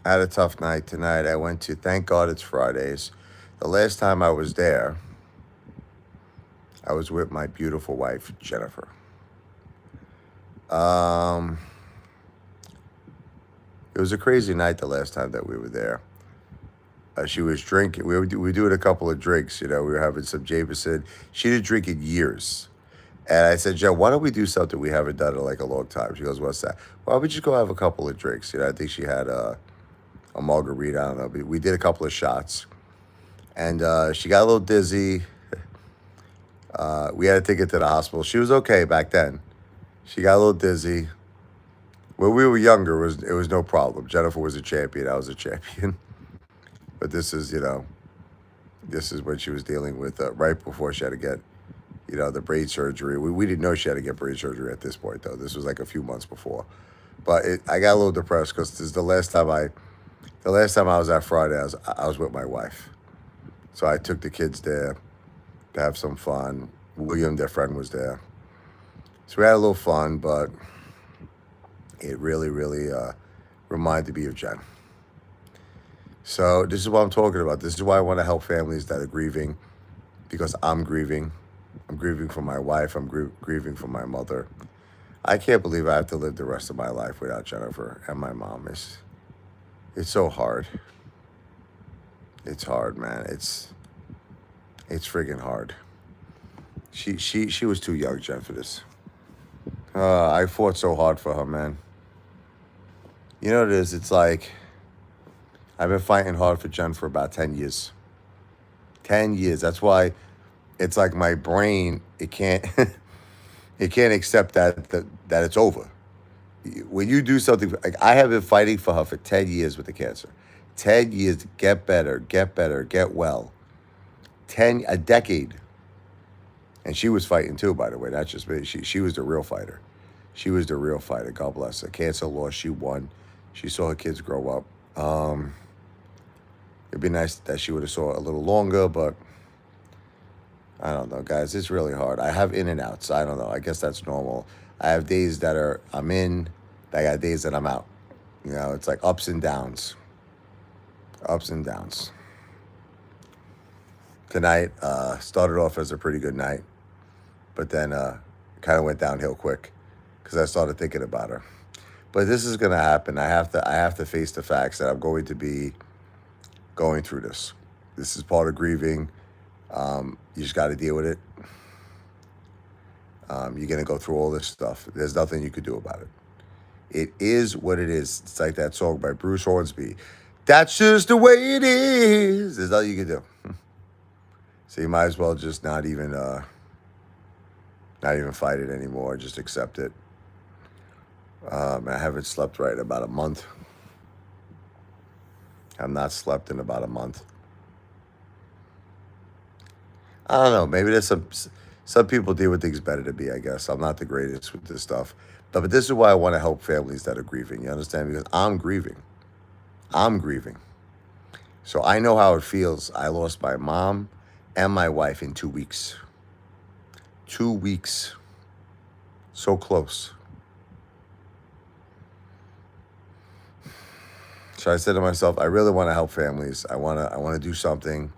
I had a tough night tonight. I went to, thank God it's Fridays. The last time I was there, I was with my beautiful wife, Jennifer. Um, it was a crazy night the last time that we were there. She was drinking. We doing a couple of drinks. We were having some Jameson. She didn't drink in years. And I said, Jen, why don't we do something we haven't done in like a long time? She goes, what's that? Why don't we just go have a couple of drinks? I think she had a margarita. I don't know. But we did a couple of shots. And she got a little dizzy. We had to take her to the hospital. She was okay back then. She got a little dizzy. When we were younger, it was no problem. Jennifer was a champion. I was a champion. But this is what she was dealing with right before she had to get, the braid surgery. We didn't know she had to get braid surgery at this point, though. This was like a few months before. But I got a little depressed because this is the last time I was at Friday, I was with my wife. So I took the kids there to have some fun. William, their friend, was there. So we had a little fun, but it really, really reminded me of Jen. So this is what I'm talking about. This is why I want to help families that are grieving, because I'm grieving. I'm grieving for my wife. I'm grieving for my mother. I can't believe I have to live the rest of my life without Jennifer and my mom. It's so hard. It's hard, man. It's friggin' hard. She was too young, Jen, for this. I fought so hard for her, man. You know what it is? It's like I've been fighting hard for Jen for about 10 years. 10 years. That's why it's like my brain. It can't. It can't accept that it's over. When you do something like I have been fighting for her for 10 years with the cancer. 10 years to get better, get well. A decade. And she was fighting too, by the way. Not just me. She was the real fighter. She was the real fighter. God bless her. Cancer lost. She won. She saw her kids grow up. It'd be nice that she would have saw it a little longer, but I don't know, guys. It's really hard. I have in and outs. I don't know. I guess that's normal. I have days that I'm in. I got days that I'm out. It's like ups and downs. Ups and downs. Tonight started off as a pretty good night, but then kind of went downhill quick because I started thinking about her. But this is gonna happen. I have to face the facts that I'm going to be going through this. This is part of grieving. You just got to deal with it. You're gonna go through all this stuff. There's nothing you could do about it. It is what it is. It's like that song by Bruce Hornsby. That's just the way it is. There's nothing you can do. So you might as well just not even fight it anymore. Just accept it. I haven't slept right in about a month. I've not slept in about a month. I don't know. Maybe there's some people deal with things better than me. I guess I'm not the greatest with this stuff, but this is why I want to help families that are grieving. You understand? Because I'm grieving. I'm grieving. So I know how it feels. I lost my mom and my wife in 2 weeks. 2 weeks. So close. So I said to myself, I really want to help families. I want to do something,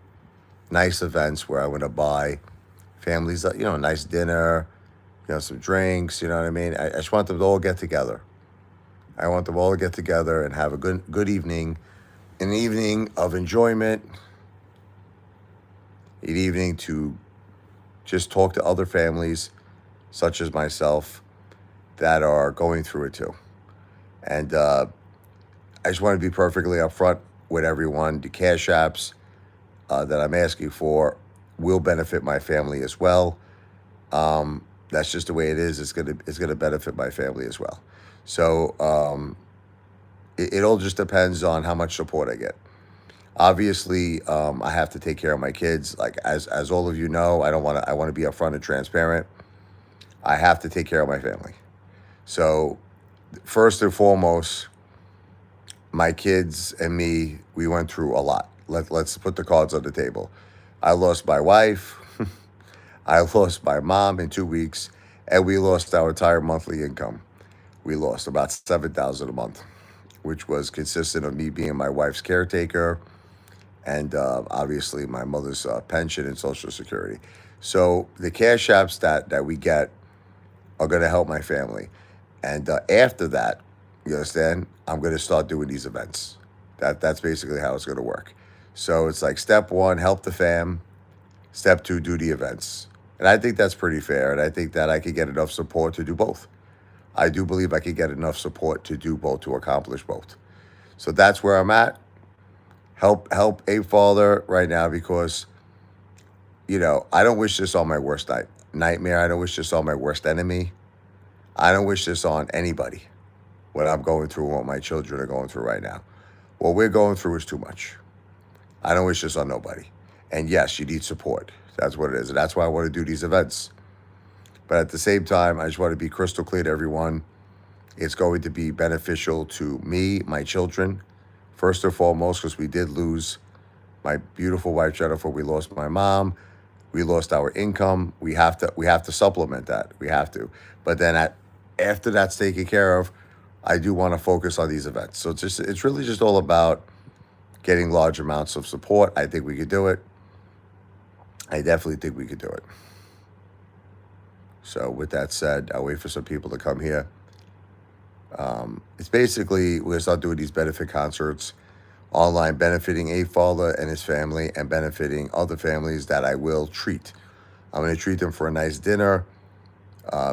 nice events where I want to buy families, a nice dinner, some drinks. You know what I mean? I just want them to all get together. I want them all to get together and have a good evening, an evening of enjoyment, an evening to just talk to other families, such as myself, that are going through it too. And I just want to be perfectly upfront with everyone. The cash apps that I'm asking for will benefit my family as well. That's just the way it is. It's gonna benefit my family as well. So it all just depends on how much support I get. Obviously, I have to take care of my kids. Like as all of you know, I want to be upfront and transparent. I have to take care of my family. So first and foremost, my kids and me, we went through a lot. Let's put the cards on the table. I lost my wife. I lost my mom in 2 weeks, and we lost our entire monthly income. We lost about $7,000 a month. which was consistent of me being my wife's caretaker and obviously my mother's pension and Social Security. So the cash apps that we get are going to help my family. And after that, you understand, I'm going to start doing these events. That's basically how it's going to work. So it's like step one, help the fam. Step two, do the events. And I think that's pretty fair. And I think that I could get enough support to do both. I do believe I could get enough support to do both, to accomplish both. So that's where I'm at. Help Apefather right now because, I don't wish this on my worst nightmare. I don't wish this on my worst enemy. I don't wish this on anybody. What I'm going through, what my children are going through right now. What we're going through is too much. I don't wish this on nobody. And yes, you need support. That's what it is. And that's why I want to do these events. But at the same time, I just want to be crystal clear to everyone. It's going to be beneficial to me, my children, first and foremost, because we did lose my beautiful wife, Jennifer. We lost my mom. We lost our income. We have to supplement that. We have to. But then after that's taken care of, I do want to focus on these events. So it's really just all about getting large amounts of support. I think we could do it. I definitely think we could do it. So with that said, I'll wait for some people to come here. It's basically, we're going to start doing these benefit concerts online, benefiting Apefather and his family and benefiting other families that I will treat. I'm going to treat them for a nice dinner,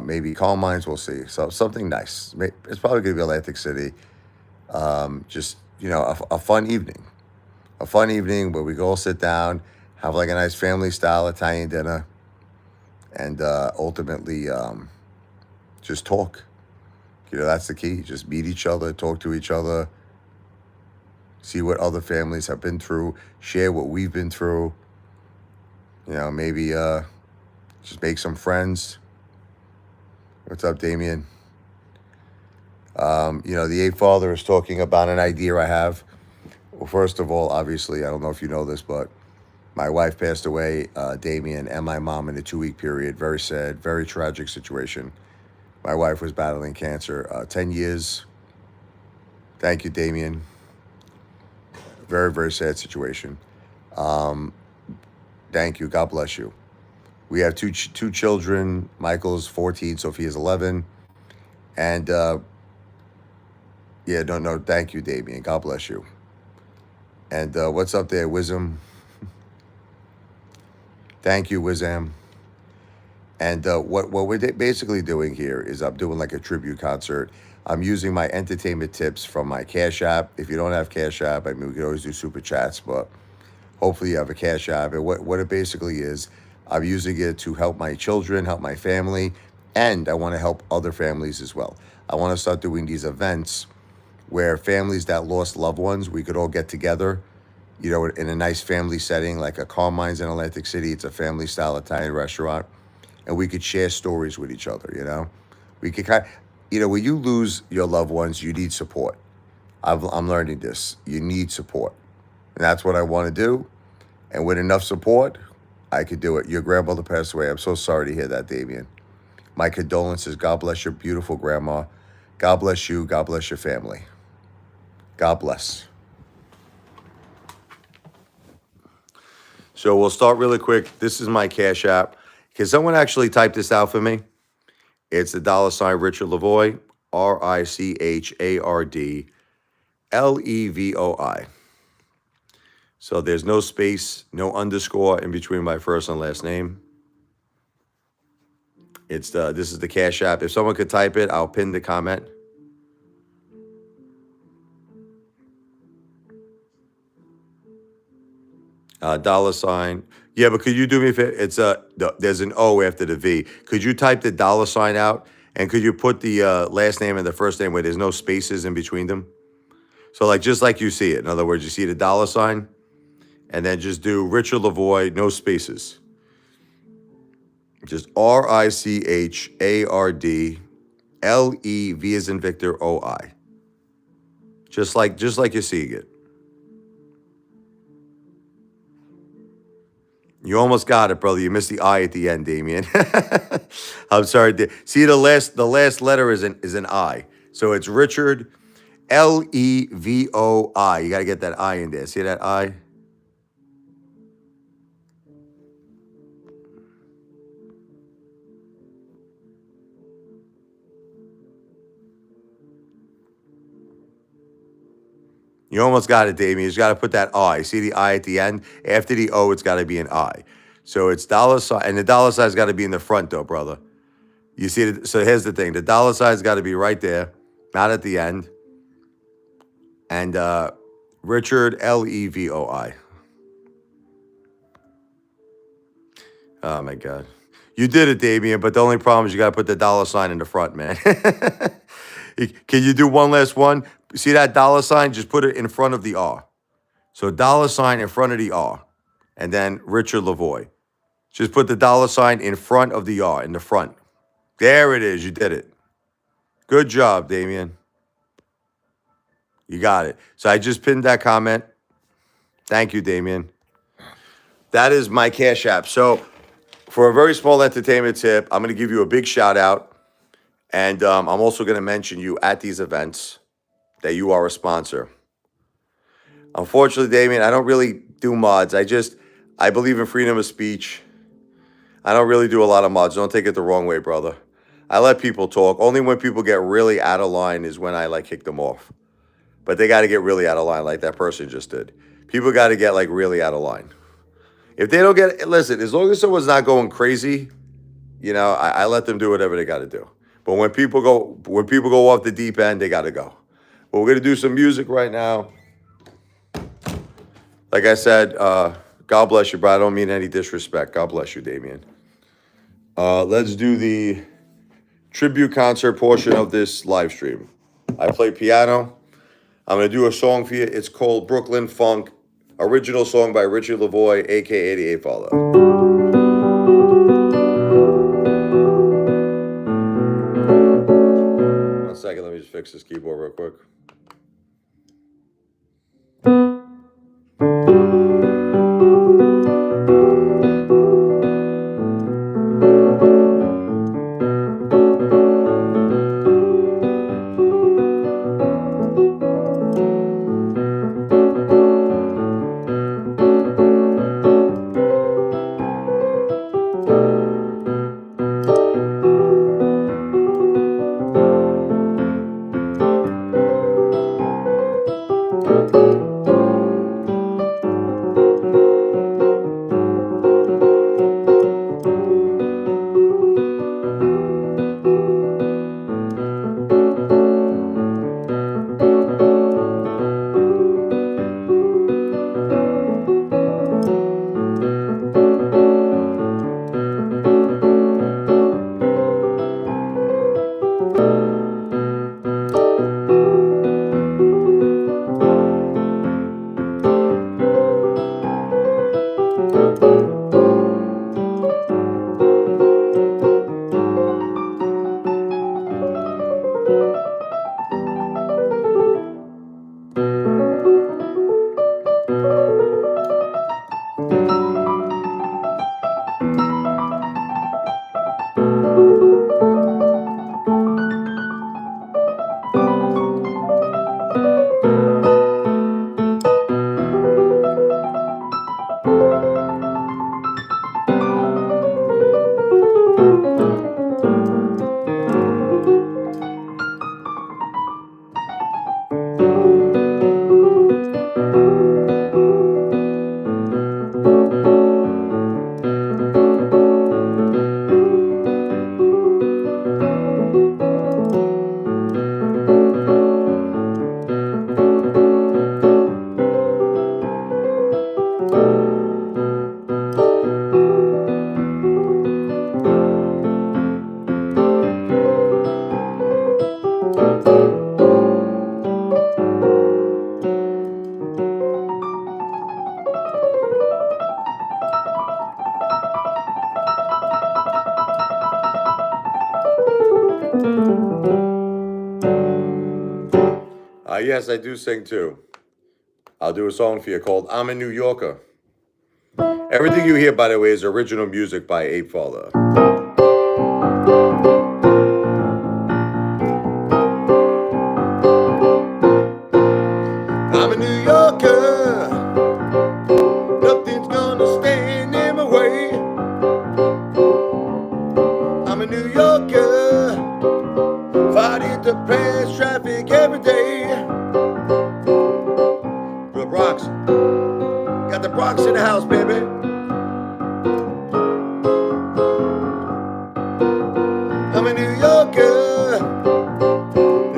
maybe Calm Minds, we'll see. So something nice. It's probably going to be Atlantic City. Just, a fun evening. A fun evening where we go all sit down, have like a nice family-style Italian dinner, and ultimately just talk. That's the key. Just meet each other, talk to each other, see what other families have been through, share what we've been through. Maybe just make some friends. What's up, Damien? The Apefather is talking about an idea I have. Well, first of all, obviously, I don't know if you know this, but my wife passed away, Damien, and my mom in a 2-week period. Very sad, very tragic situation. My wife was battling cancer 10 years. Thank you, Damien. Very, very sad situation. Thank you. God bless you. We have two children. Michael's 14, Sophia's 11. And, thank you, Damien. God bless you. And what's up there, Wisdom? Thank you, Wizam. And what we're basically doing here is I'm doing like a tribute concert. I'm using my entertainment tips from my Cash App. If you don't have Cash App, we can always do super chats, but hopefully you have a Cash App. And what it basically is, I'm using it to help my children, help my family, and I want to help other families as well. I want to start doing these events where families that lost loved ones, we could all get together, in a nice family setting, like a Calm Minds in Atlantic City. It's a family-style Italian restaurant. And we could share stories with each other, We could when you lose your loved ones, you need support. I'm learning this. You need support. And that's what I want to do. And with enough support, I could do it. Your grandmother passed away. I'm so sorry to hear that, Damien. My condolences. God bless your beautiful grandma. God bless you. God bless your family. God bless. So we'll start really quick. This is my Cash App. Can someone actually type this out for me? It's the $ Richard Lavoie, RICHARD So there's no space, no underscore in between my first and last name. This is the Cash App. If someone could type it, I'll pin the comment. $. Yeah, but could you do me a favor? It's there's an O after the V. Could you type the $ out, and could you put the last name and the first name where there's no spaces in between them? So just like you see it. In other words, you see the $, and then just do Richard Lavoie, no spaces. Just RICHARD LEV as in Victor OI. Just like you're seeing it. You almost got it, brother. You missed the I at the end, Damien. I'm sorry. See, the last letter is an I. So it's Richard, Levoi. You got to get that I in there. See that I? You almost got it, Damien. You just got to put that I. See the I at the end? After the O, it's got to be an I. So it's dollar sign, and the dollar sign's got to be in the front, though, brother. You see it? So here's the thing: the dollar sign's got to be right there, not at the end. And Richard Levoi. Oh my God, you did it, Damien. But the only problem is you got to put the dollar sign in the front, man. Can you do one last one? See that dollar sign? Just put it in front of the R. So dollar sign in front of the R, and then Richard Lavoie. Just put the dollar sign in front of the R, in the front. There it is. You did it. Good job, Damien. You got it. So I just pinned that comment. Thank you, Damien. That is my Cash App. So for a very small entertainment tip, I'm going to give you a big shout out. And I'm also going to mention you at these events that you are a sponsor. Unfortunately, Damien, I don't really do mods. I believe in freedom of speech. I don't really do a lot of mods. Don't take it the wrong way, brother. I let people talk. Only when people get really out of line is when I kick them off. But they got to get really out of line like that person just did. People got to get really out of line. If they don't listen, as long as someone's not going crazy, I let them do whatever they got to do. But when people go off the deep end, they got to go. But we're going to do some music right now. Like I said, God bless you, bro. I don't mean any disrespect. God bless you, Damien. Let's do the tribute concert portion of this live stream. I play piano. I'm going to do a song for you. It's called Brooklyn Funk. Original song by Richard Lavoie, a.k.a. the Apefather. One second, let me just fix this keyboard real quick. Yes, I do sing too. I'll do a song for you called I'm a New Yorker. Everything you hear, by the way, is original music by Apefather. traffic every day. The Bronx. Got the Bronx in the house, baby. I'm a New Yorker.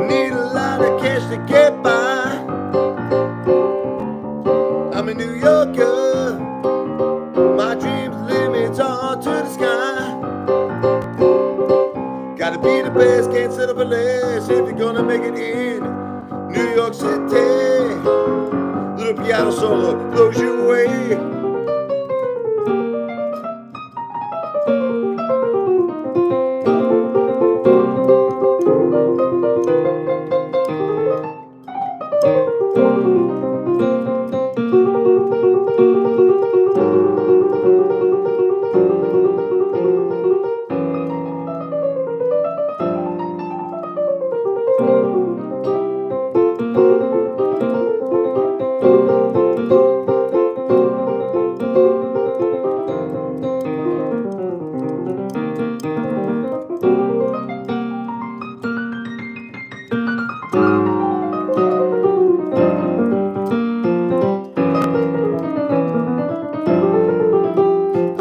Need a lot of cash to get by. I'm a New Yorker. My dreams limits are to the sky. Gotta be the best, can't settle for less if you're gonna make it in New York City. Little piano solo blows you away.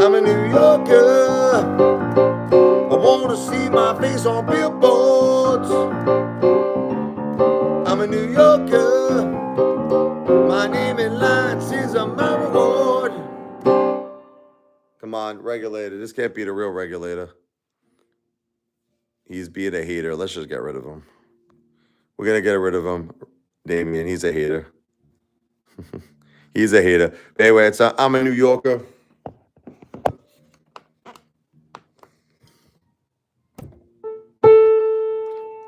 I'm a New Yorker. I wanna see my face on billboards. I'm a New Yorker. My name in lights is my reward. Come on, regulator. This can't be the real regulator. He's being a hater. Let's just get rid of him. We're gonna get rid of him. Damien, he's a hater. He's a hater. But anyway, it's I'm a New Yorker.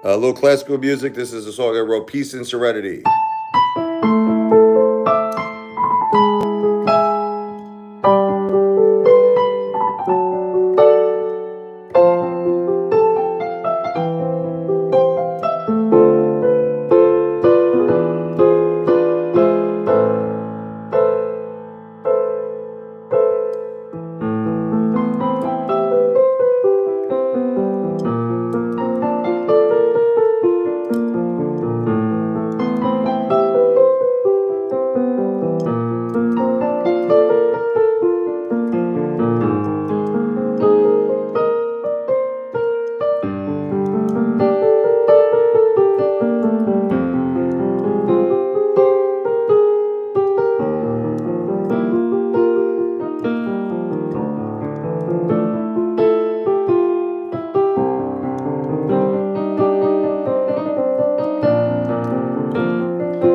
A little classical music. This is a song I wrote, Peace and Serenity.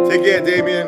Take care, Damien.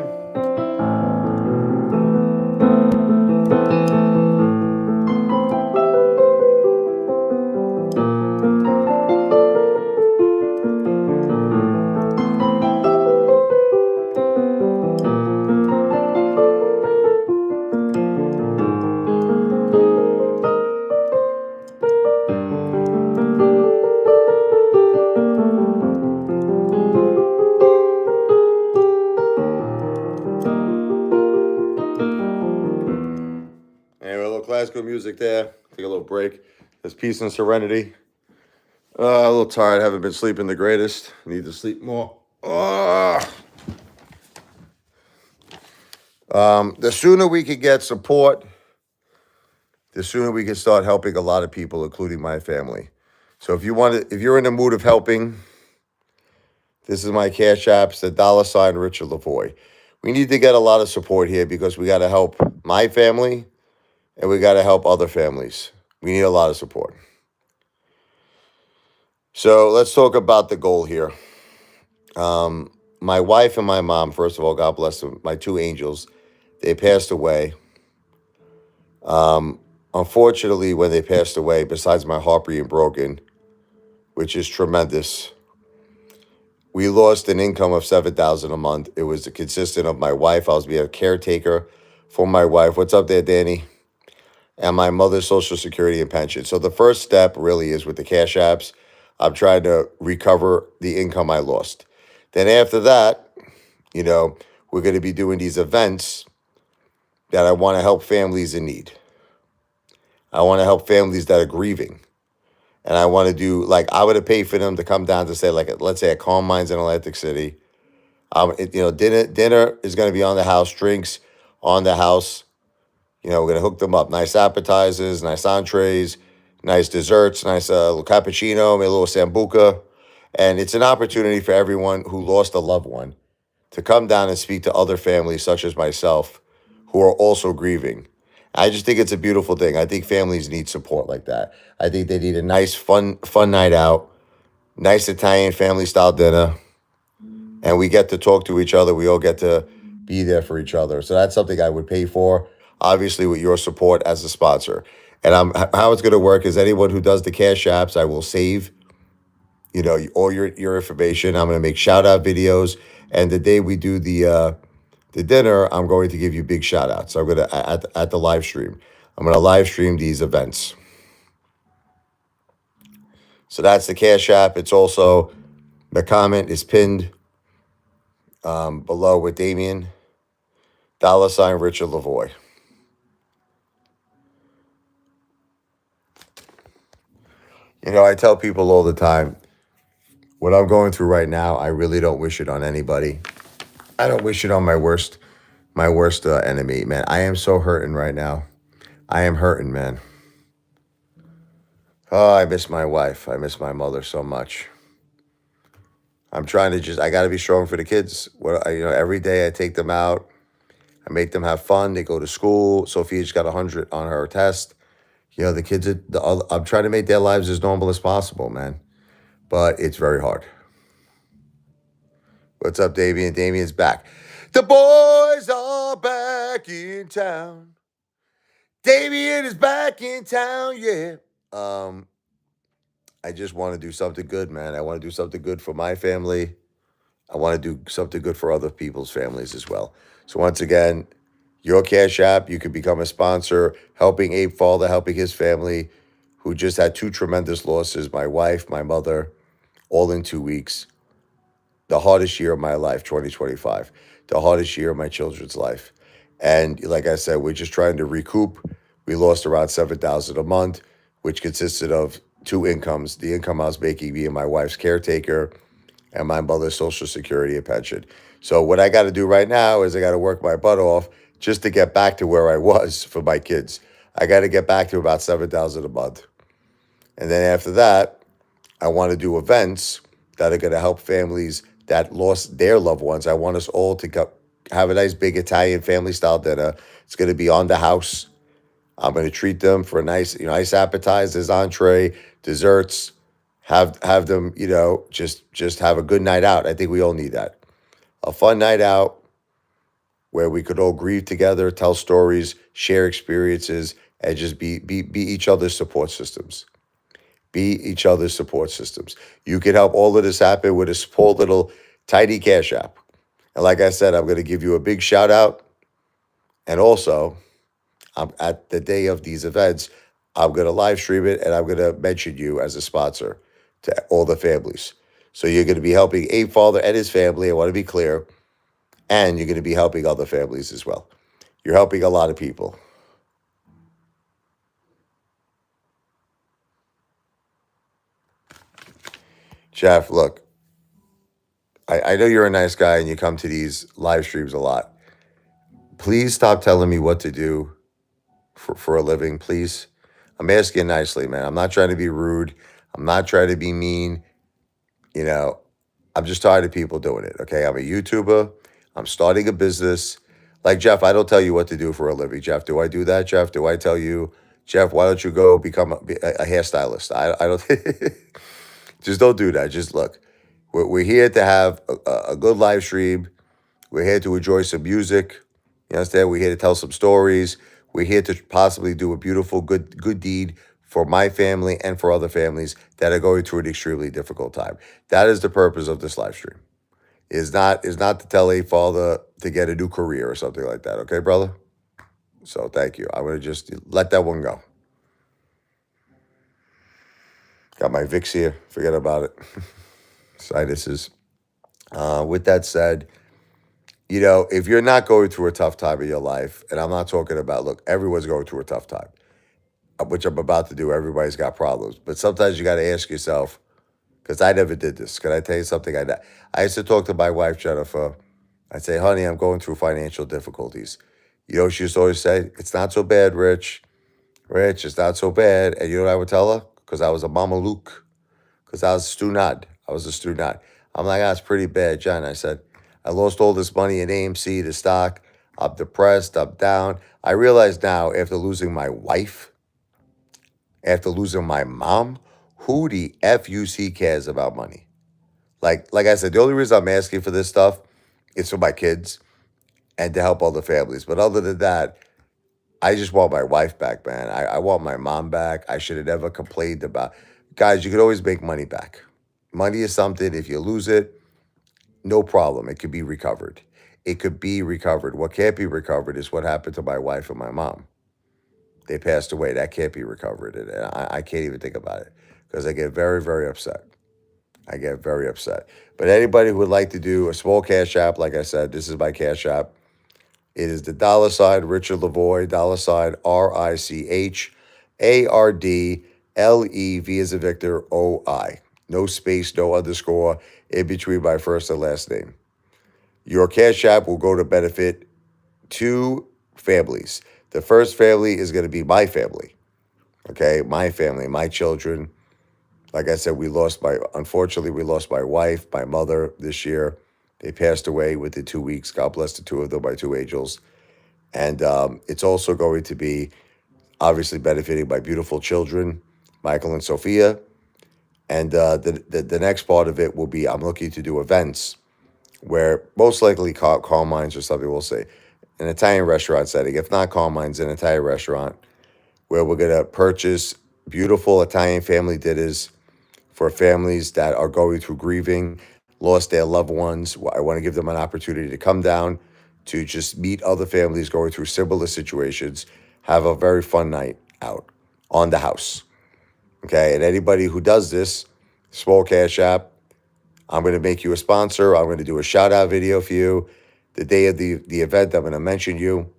Anyway, a little classical music there. Take a little break. There's peace and serenity. A little tired. Haven't been sleeping the greatest. Need to sleep more. The sooner we can get support, the sooner we can start helping a lot of people, including my family. So if you're in the mood of helping, this is my cash apps, the $ Richard Lavoie. We need to get a lot of support here because we got to help my family and we got to help other families. We need a lot of support. So let's talk about the goal here. My wife and my mom, first of all, God bless them, my two angels, they passed away. Unfortunately, when they passed away, besides my heart being broken, which is tremendous, we lost an income of $7,000 a month. It was consistent of my wife. I was being a caretaker for my wife. What's up there, Danny? And my mother's Social Security and pension. So the first step really is with the cash apps. I'm trying to recover the income I lost. Then after that, we're going to be doing these events that I want to help families in need. I want to help families that are grieving. and I want to do like I would have paid for them to come down to say like let's say at Calm Minds in Atlantic City. Dinner is going to be on the house, drinks on the house. We're gonna hook them up. Nice appetizers, nice entrees, nice desserts, nice little cappuccino, maybe a little sambuca, and it's an opportunity for everyone who lost a loved one to come down and speak to other families such as myself who are also grieving. I just think it's a beautiful thing. I think families need support like that. I think they need a nice, fun night out, nice Italian family style dinner, and we get to talk to each other. We all get to be there for each other. So that's something I would pay for, obviously with your support as a sponsor. And how it's going to work is anyone who does the cash apps, I will save, all your information. I'm going to make shout out videos, and the day we do the dinner, I'm going to give you big shout outs. So I'm going to at the live stream. I'm going to live stream these events. So that's the cash app. It's also the comment is pinned below with Damien $ Richard Lavoie. I tell people all the time, what I'm going through right now, I really don't wish it on anybody. I don't wish it on my worst enemy, man. I am so hurting right now. I am hurting, man. Oh, I miss my wife. I miss my mother so much. I'm trying to I got to be strong for the kids. Every day I take them out. I make them have fun. They go to school. Sophia just got 100 on her test. The kids, I'm trying to make their lives as normal as possible, man. But it's very hard. What's up, Damien? Damien's back. The boys are back in town. Damien is back in town, yeah. I just want to do something good, man. I want to do something good for my family. I want to do something good for other people's families as well. So once again, your Cash App, you could become a sponsor, helping Apefather, helping his family, who just had two tremendous losses, my wife, my mother, all in 2 weeks. The hardest year of my life, 2025. The hardest year of my children's life. And like I said, we're just trying to recoup. We lost around $7,000 a month, which consisted of two incomes. The income I was making being my wife's caretaker and my mother's Social Security and pension. So what I got to do right now is I got to work my butt off just to get back to where I was for my kids. I got to get back to about $7,000 a month. And then after that, I want to do events that are going to help families that lost their loved ones. I want us all to have a nice big Italian family style dinner. It's going to be on the house. I'm going to treat them for a nice appetizers, entree, desserts. Have them, just have a good night out. I think we all need that. A fun night out where we could all grieve together, tell stories, share experiences, and just be each other's support systems. Be each other's support systems. You can help all of this happen with a small little tiny Cash App. And like I said, I'm going to give you a big shout out. And also, at the day of these events, I'm going to live stream it and I'm going to mention you as a sponsor to all the families. So you're going to be helping Apefather and his family. I want to be clear. And you're going to be helping other families as well. You're helping a lot of people. Jeff, look, I know you're a nice guy and you come to these live streams a lot. Please stop telling me what to do for a living, please. I'm asking nicely, man. I'm not trying to be rude. I'm not trying to be mean. I'm just tired of people doing it, okay? I'm a YouTuber. I'm starting a business. Like, Jeff, I don't tell you what to do for a living. Jeff, do I do that, Jeff? Do I tell you, Jeff, why don't you go become a hairstylist? I don't, just don't do that. Just look, we're here to have a good live stream. We're here to enjoy some music. You understand? We're here to tell some stories. We're here to possibly do a beautiful, good deed for my family and for other families that are going through an extremely difficult time. That is the purpose of this live stream. Is not to tell Apefather to get a new career or something like that. Okay, brother? So thank you. I'm going to just let that one go. Got my Vicks here. Forget about it. Sinuses. With that said, if you're not going through a tough time in your life, and I'm not talking about, look, everyone's going through a tough time. which I'm about to do. Everybody's got problems. But sometimes you got to ask yourself, because I never did this. Can I tell you something? I used to talk to my wife, Jennifer. I'd say, honey, I'm going through financial difficulties. You know, she used to always say, it's not so bad, Rich. Rich, it's not so bad. And you know what I would tell her? Because I was a Mama Luke. Because I was a Stu-Nod. I was a Stu-Nod. I'm like, that's pretty bad, John. I said, I lost all this money in AMC, the stock. I'm depressed. I'm down. I realize now, after losing my wife, after losing my mom, who the FUC cares about money? Like I said, the only reason I'm asking for this stuff is for my kids and to help other families. But other than that, I just want my wife back, man. I want my mom back. I should have never complained about. Guys, you could always make money back. Money is something, if you lose it, no problem. It could be recovered. It could be recovered. What can't be recovered is what happened to my wife and my mom. They passed away. That can't be recovered. And I can't even think about it because I get very, very upset. I get very upset. But anybody who would like to do a small cash app, like I said, this is my cash app. It is the $ Richard Lavoie, $RICHARDLEV as a Victor OI. No space, no underscore in between my first and last name. Your cash app will go to benefit two families. The first family is going to be my family. Okay, my family, my children. Like I said, unfortunately, we lost my wife, my mother this year. They passed away within 2 weeks. God bless the two of them, my two angels. And it's also going to be obviously benefiting my beautiful children, Michael and Sophia. And the next part of it will be I'm looking to do events where most likely Carmine's or something, we'll say, an Italian restaurant setting. If not Carmine's, an Italian restaurant where we're going to purchase beautiful Italian family dinners for families that are going through grieving, lost their loved ones. I want to give them an opportunity to come down to just meet other families going through similar situations, have a very fun night out on the house. Okay, and anybody who does this, small cash app, I'm going to make you a sponsor. I'm going to do a shout out video for you. The day of the event, I'm going to mention you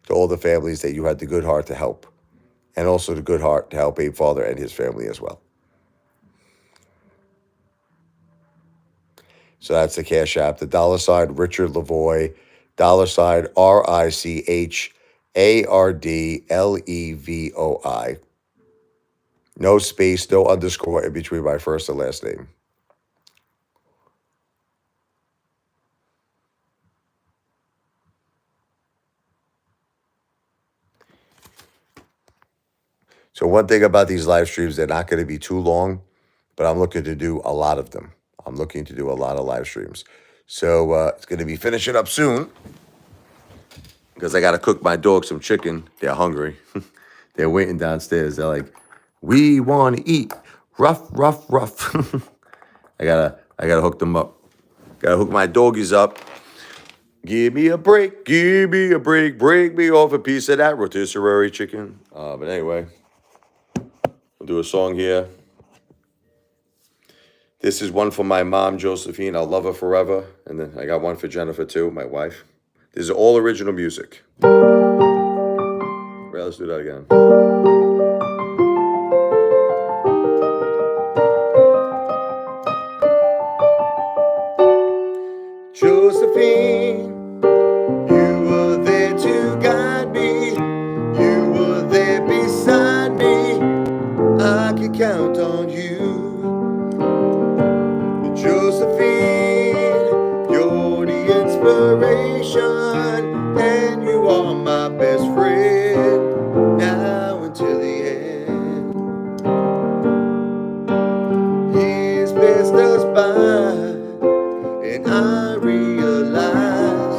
to all the families that you had the good heart to help, and also the good heart to help Apefather and his family as well. So that's the cash app, the $ Richard Lavoie, $RICHARDLEVOI. No space, no underscore in between my first and last name. So one thing about these live streams, they're not going to be too long, but I'm looking to do a lot of them. I'm looking to do a lot of live streams. So it's going to be finishing up soon because I got to cook my dog some chicken. They're hungry. They're waiting downstairs. They're like, we want to eat. Ruff, ruff, ruff. I gotta hook them up. Gotta hook my doggies up. Give me a break. Give me a break. Break me off a piece of that rotisserie chicken. But anyway, we'll do a song here. This is one for my mom, Josephine. I'll love her forever. And then I got one for Jennifer, too, my wife. This is all original music. Right, let's do that again. Josephine, you were there to guide me. You were there beside me. I could count on you. Josephine, you're the inspiration, and you are my best friend, now until the end. Years passed us by, and I realize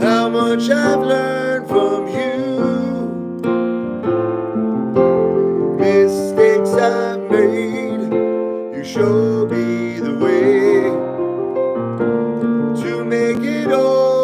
how much I've learned from you. Mistakes I've made, you show me the way to make it all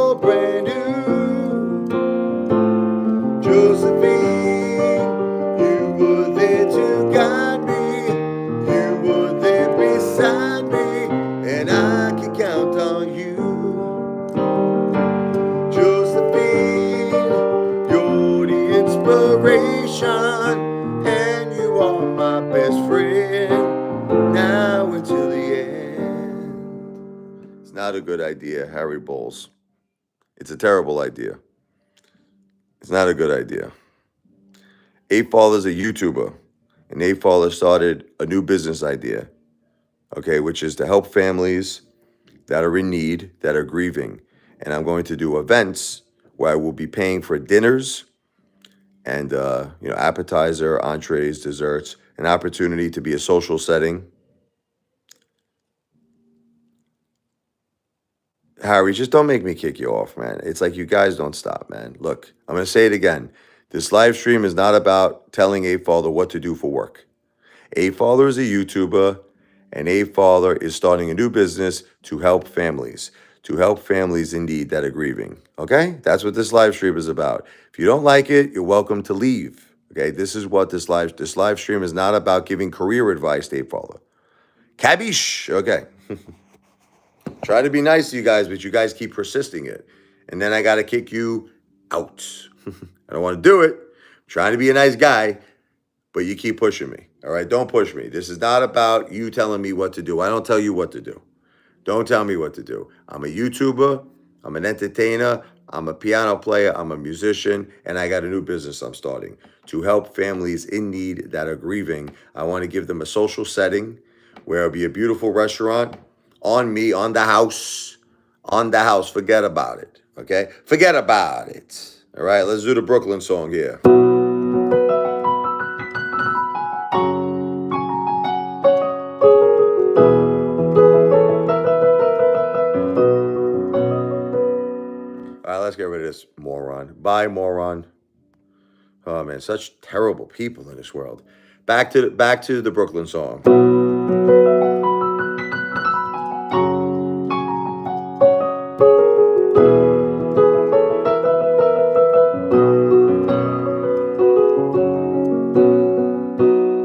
It's not a good idea, Harry Bowles. It's a terrible idea. It's not a good idea. Apefather is a YouTuber, and Apefather started a new business idea, okay, which is to help families that are in need, that are grieving. And I'm going to do events where I will be paying for dinners and appetizer, entrees, desserts, an opportunity to be a social setting. Harry, just don't make me kick you off, man. It's like you guys don't stop, man. Look, I'm going to say it again. This live stream is not about telling Apefather what to do for work. Apefather is a YouTuber, and Apefather is starting a new business to help families in need that are grieving. Okay? That's what this live stream is about. If you don't like it, you're welcome to leave. Okay? This is what this live stream is not about giving career advice to Apefather. Cabiche. Okay. Try to be nice to you guys, but you guys keep persisting it. And then I got to kick you out. I don't want to do it. I'm trying to be a nice guy, but you keep pushing me. All right? Don't push me. This is not about you telling me what to do. I don't tell you what to do. Don't tell me what to do. I'm a YouTuber. I'm an entertainer. I'm a piano player. I'm a musician. And I got a new business I'm starting to help families in need that are grieving. I want to give them a social setting where it'll be a beautiful restaurant on me, on the house. On the house. Forget about it. Okay? Forget about it. All right? Let's do the Brooklyn song here. All right, let's get rid of this moron. Bye, moron. Oh man, such terrible people in this world. Back to the Brooklyn song.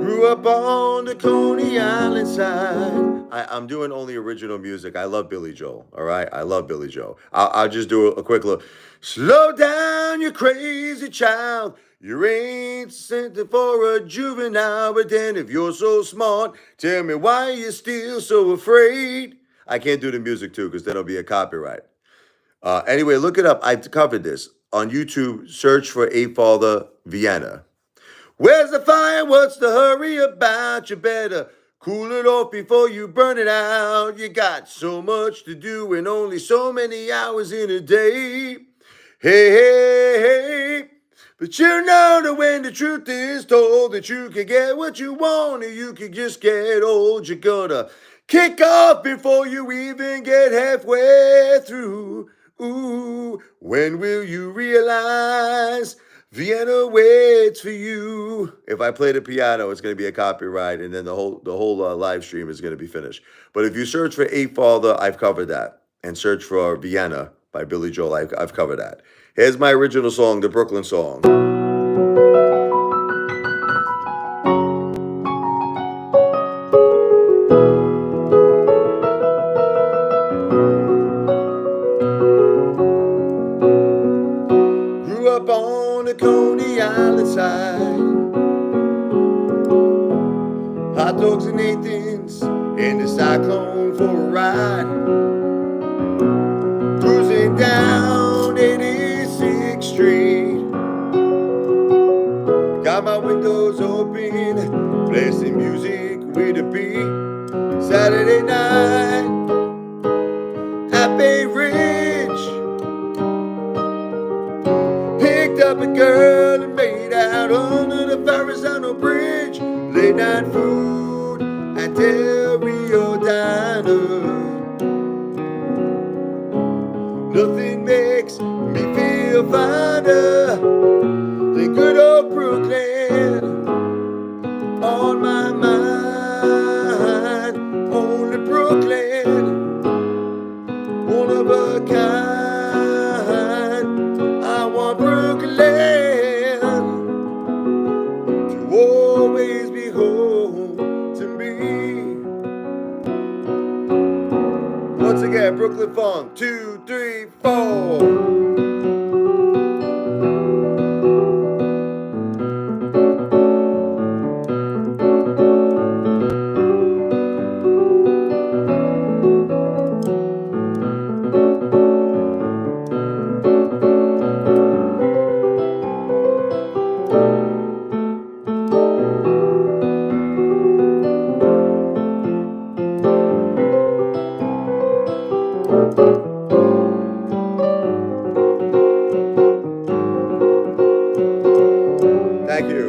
Grew up on the Coney Island side. I'm doing only original music. I love Billy Joel. All right, I love Billy Joel. I'll just do a quick look. Slow down, you crazy child. You ain't sent for a juvenile, but then if you're so smart, tell me why you're still so afraid. I can't do the music too, because then it'll be a copyright. Anyway, look it up. I covered this on YouTube. Search for Apefather Vienna. Where's the fire? What's the hurry about? You better cool it off before you burn it out. You got so much to do and only so many hours in a day. Hey, hey, hey. But you know that when the truth is told that you can get what you want or you can just get old, you gotta kick off before you even get halfway through. Ooh, when will you realize Vienna waits for you? If I play the piano, it's going to be a copyright, and then the whole live stream is going to be finished. But if you search for Apefather, I've covered that, and search for Vienna by Billy Joel, I've covered that. Here's my original song, the Brooklyn song. Grew up on the Coney Island side. Hot dogs and Nathan's in the Cyclone for a ride. Cruising down 86th Street. Got my windows open, blasting music with a beat. Saturday night at Bay Ridge. Picked up a girl and made out under the Verrazano Bridge. Late night food at Del Rio Diner. Nothing makes me feel finer than good old Brooklyn on my mind. Only Brooklyn, one of a kind. I want Brooklyn to always be home to me. Once again, Brooklyn Funk, 2, 3, 4. Thank you.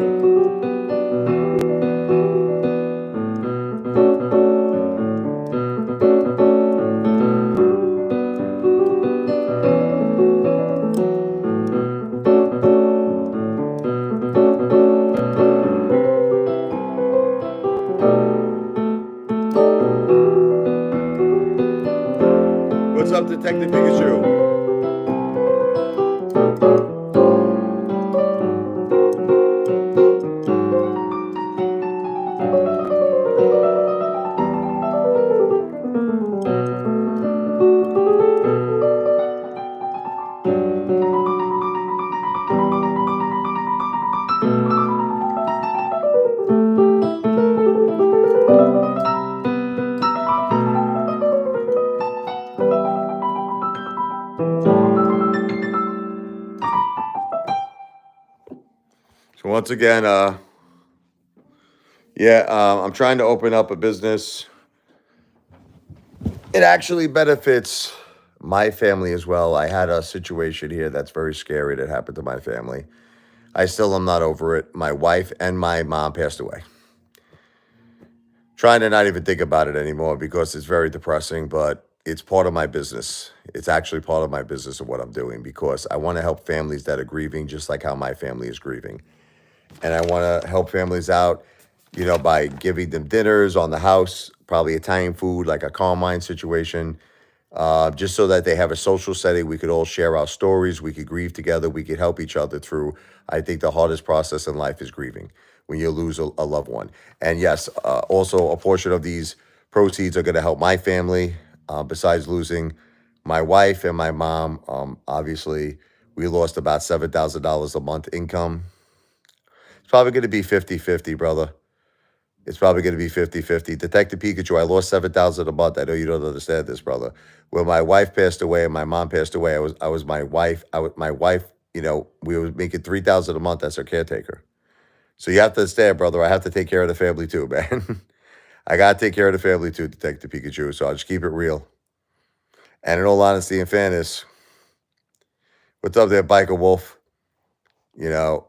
What's up, Detective Pikachu? So once again, I'm trying to open up a business. It actually benefits my family as well. I had a situation here that's very scary that happened to my family. I still am not over it. My wife and my mom passed away. Trying to not even think about it anymore because it's very depressing, but it's part of my business. It's actually part of my business of what I'm doing because I want to help families that are grieving just like how my family is grieving. And I want to help families out, by giving them dinners on the house, probably Italian food, like a Carmine situation, just so that they have a social setting. We could all share our stories. We could grieve together. We could help each other through. I think the hardest process in life is grieving when you lose a loved one. And yes, also a portion of these proceeds are going to help my family. Besides losing my wife and my mom, obviously we lost about $7,000 a month income. It's probably going to be 50-50, brother. It's probably going to be 50-50. Detective Pikachu, I lost 7,000 a month. I know you don't understand this, brother. When my wife passed away and my mom passed away, I was my wife. My wife, we were making 3,000 a month as her caretaker. So you have to understand, brother, I have to take care of the family too, man. I got to take care of the family too, Detective Pikachu. So I'll just keep it real. And in all honesty and fairness, what's up there, Biker Wolf? You know,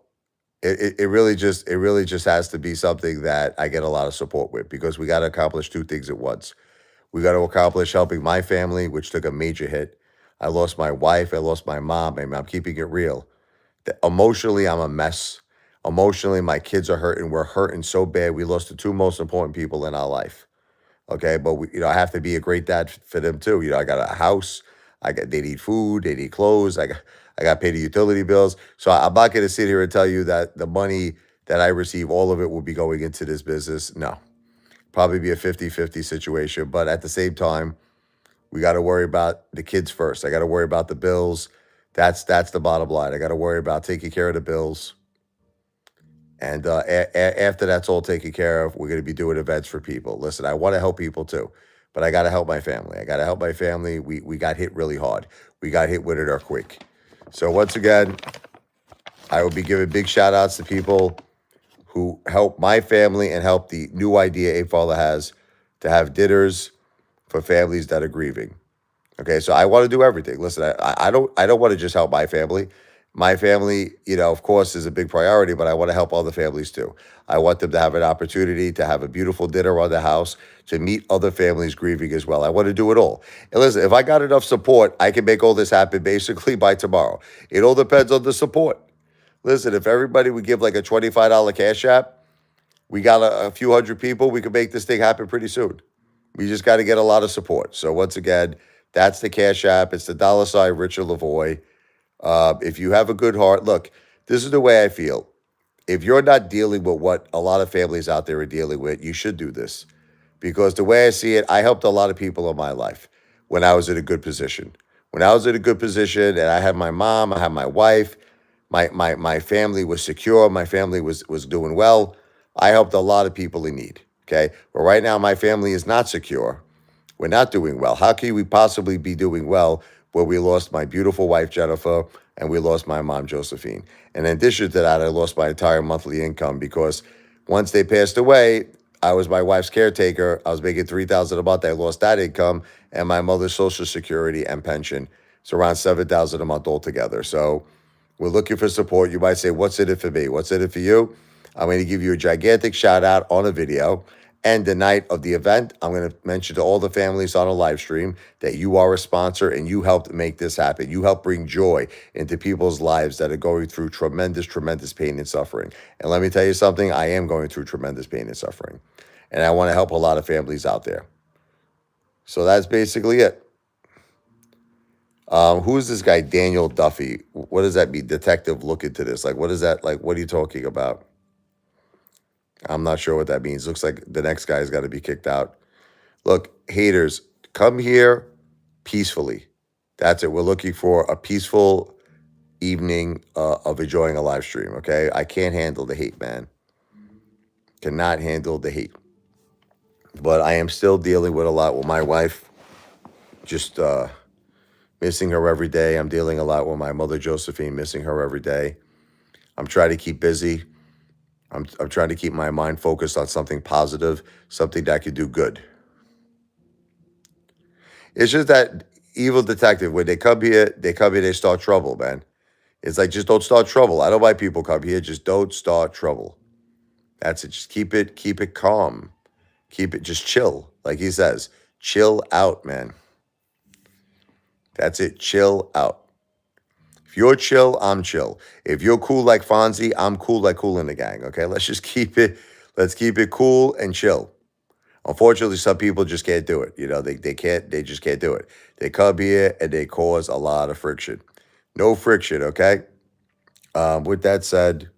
it really just has to be something that I get a lot of support with because we got to accomplish two things at once. We got to accomplish helping my family, which took a major hit. I lost my wife. I lost my mom. I mean, I'm keeping it real. Emotionally, I'm a mess. Emotionally, my kids are hurting. We're hurting so bad. We lost the two most important people in our life. Okay, but I have to be a great dad for them too. I got a house. They need food. They need clothes. I got to pay the utility bills. So I'm not going to sit here and tell you that the money that I receive, all of it will be going into this business. No, probably be a 50-50 situation. But at the same time, we got to worry about the kids first. I got to worry about the bills. That's the bottom line. I got to worry about taking care of the bills. And after that's all taken care of, we're going to be doing events for people. Listen, I want to help people too, but I got to help my family. I got to help my family. We got hit really hard. We got hit with an earthquake. So once again, I will be giving big shout outs to people who help my family and help the new idea Apefather has to have dinners for families that are grieving. Okay, so I want to do everything. Listen, I don't want to just help my family. My family, of course, is a big priority, but I want to help other families too. I want them to have an opportunity to have a beautiful dinner on the house, to meet other families grieving as well. I want to do it all. And listen, if I got enough support, I can make all this happen basically by tomorrow. It all depends on the support. Listen, if everybody would give like a $25 cash app, we got a few hundred people, we could make this thing happen pretty soon. We just got to get a lot of support. So once again, that's the cash app. It's the $ Richard Lavoie. If you have a good heart, look, this is the way I feel. If you're not dealing with what a lot of families out there are dealing with, you should do this. Because the way I see it, I helped a lot of people in my life when I was in a good position. When I was in a good position and I had my mom, I had my wife, my family was secure, my family was doing well, I helped a lot of people in need. Okay. But right now, my family is not secure. We're not doing well. How can we possibly be doing well where we lost my beautiful wife, Jennifer, and we lost my mom, Josephine? And in addition to that, I lost my entire monthly income because once they passed away, I was my wife's caretaker. I was making 3,000 a month. I lost that income and my mother's social security and pension. It's around 7,000 a month altogether. So we're looking for support. You might say, what's in it for me? What's in it for you? I'm going to give you a gigantic shout out on a video. And the night of the event, I'm going to mention to all the families on a live stream that you are a sponsor and you helped make this happen. You helped bring joy into people's lives that are going through tremendous, tremendous pain and suffering. And let me tell you something, I am going through tremendous pain and suffering. And I want to help a lot of families out there. So that's basically it. Who's this guy, Daniel Duffy? What does that mean? Detective, look into this. Like, what is that? Like, what are you talking about? I'm not sure what that means. Looks like the next guy's got to be kicked out. Look, haters, come here peacefully. That's it. We're looking for a peaceful evening of enjoying a live stream, okay? I can't handle the hate, man. Cannot handle the hate. But I am still dealing with a lot with my wife. Just missing her every day. I'm dealing a lot with my mother, Josephine, missing her every day. I'm trying to keep busy. I'm trying to keep my mind focused on something positive, something that could do good. It's just that evil detective, when they come here, they start trouble, man. It's like, just don't start trouble. I don't mind people come here, just don't start trouble. That's it. Just keep it calm. Keep it, just chill. Like he says, chill out, man. That's it. Chill out. If you're chill, I'm chill. If you're cool like Fonzie, I'm cool like Cool in the Gang. Okay, let's keep it cool and chill. Unfortunately, some people just can't do it. You know, they just can't do it. They come here and they cause a lot of friction. No friction, okay? With that said,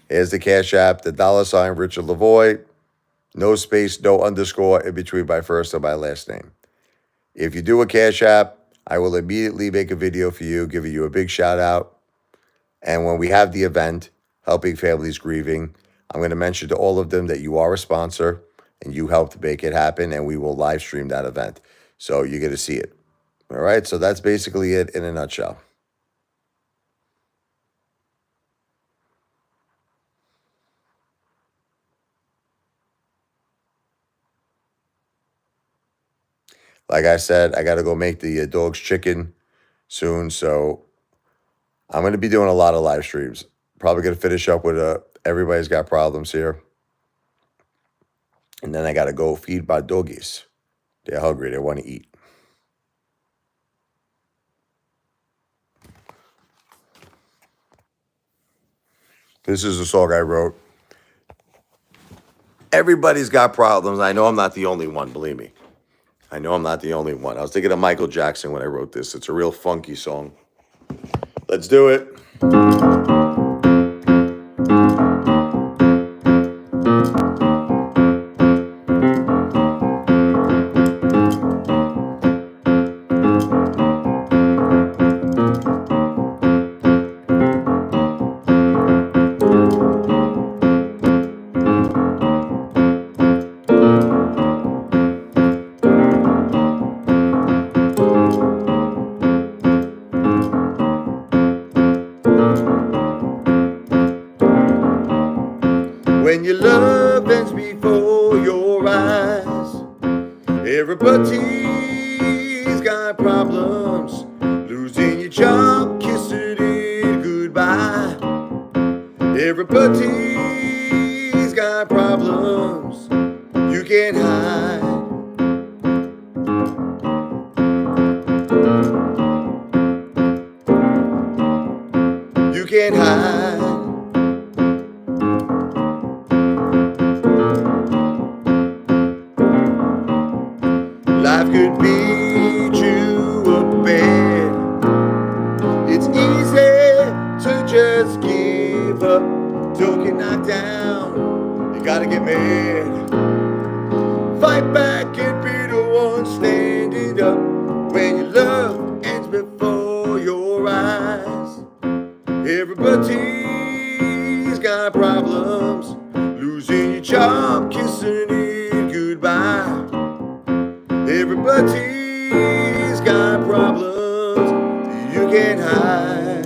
here's the Cash App, the $ Richard Lavoie. No space, no underscore in between my first and my last name. If you do a Cash App, I will immediately make a video for you, giving you a big shout out. And when we have the event, Helping Families Grieving, I'm going to mention to all of them that you are a sponsor and you helped make it happen, and we will live stream that event. So you're going to see it. All right, so that's basically it in a nutshell. Like I said, I got to go make the dog's chicken soon, so I'm going to be doing a lot of live streams. Probably going to finish up with Everybody's Got Problems here. And then I got to go feed my doggies. They're hungry. They want to eat. This is a song I wrote. Everybody's got problems. I know I'm not the only one, believe me. I know I'm not the only one. I was thinking of Michael Jackson when I wrote this. It's a real funky song. Let's do it. When your love ends before your eyes, everybody's got problems. Losing your job, kissing it goodbye. Everybody's got problems you can't hide. You can't hide. Life could beat you up bad. It's easy to just give up. Don't get knocked down, you gotta get mad. Fight back and be the one standing up. When your love ends before your eyes, everybody's got problems. Losing your job, kissing it goodbye. Everybody's got problems you can't hide.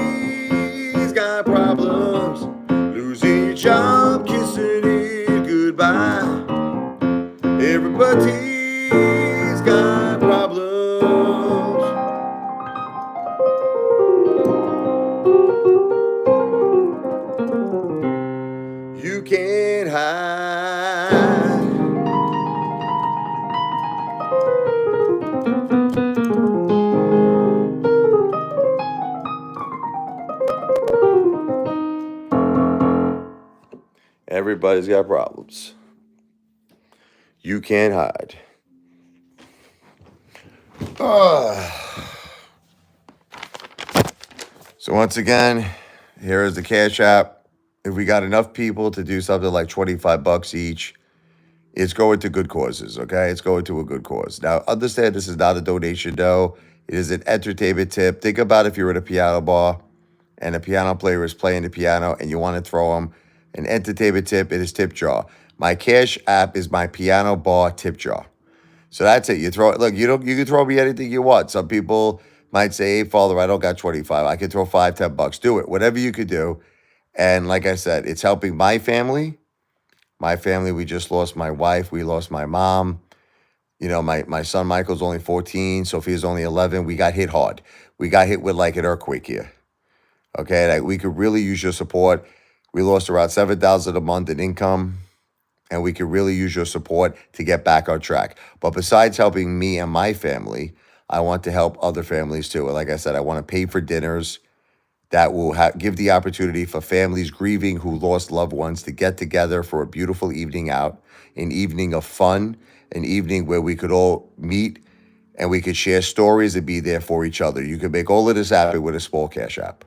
Everybody's got problems. Losing your job, kissing it goodbye. Everybody's got problems. You can't hide. Everybody's got problems. You can't hide. So once again, here is the Cash App. If we got enough people to do something like $25 each, it's going to good causes, okay? It's going to a good cause. Now, understand this is not a donation, no. It is an entertainment tip. Think about if you're at a piano bar and a piano player is playing the piano and you want to throw them an entertainment tip, it is tip jar. My Cash App is my piano bar tip jar. So that's it. You throw it. Look, you can throw me anything you want. Some people might say, "Hey, Father, I don't got 25. I can throw $5, $10. Do it. Whatever you could do." And like I said, it's helping my family. My family, we just lost my wife. We lost my mom. You know, my son Michael's only 14. Sophia's only 11. We got hit hard. We got hit with like an earthquake here. Okay, like we could really use your support. We lost around $7,000 a month in income, and we could really use your support to get back on track. But besides helping me and my family, I want to help other families too. And like I said, I want to pay for dinners that will give the opportunity for families grieving who lost loved ones to get together for a beautiful evening out, an evening of fun, an evening where we could all meet and we could share stories and be there for each other. You can make all of this happen with a small Cash App.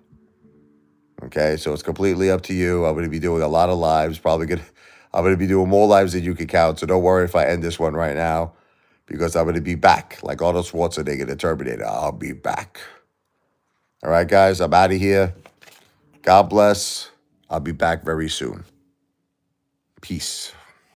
Okay, so it's completely up to you. I'm going to be doing a lot of lives. I'm going to be doing more lives than you can count. So don't worry if I end this one right now, because I'm going to be back like Arnold Schwarzenegger, the Terminator. I'll be back. All right, guys, I'm out of here. God bless. I'll be back very soon. Peace.